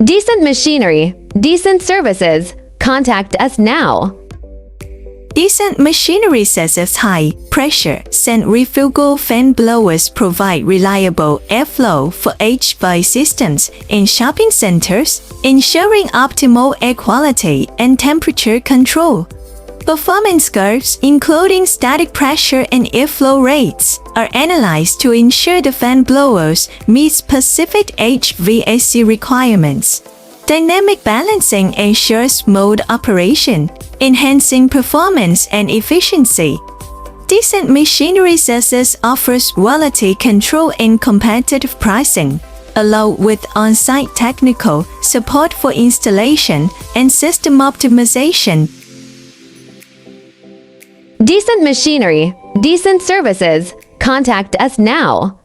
Decent machinery, decent services. Contact us now. Decent machinery such high-pressure centrifugal fan blowers provide reliable airflow for HVAC systems in shopping centers, ensuring optimal air quality and temperature control. Performance curves, including static pressure and airflow rates, are analyzed to ensure the fan blowers meet specific HVAC requirements. Dynamic balancing ensures smooth operation, enhancing performance and efficiency. Decent machinery services offers quality control and competitive pricing, along with on-site technical support for installation and system optimization. Decent machinery, decent services. Contact us now.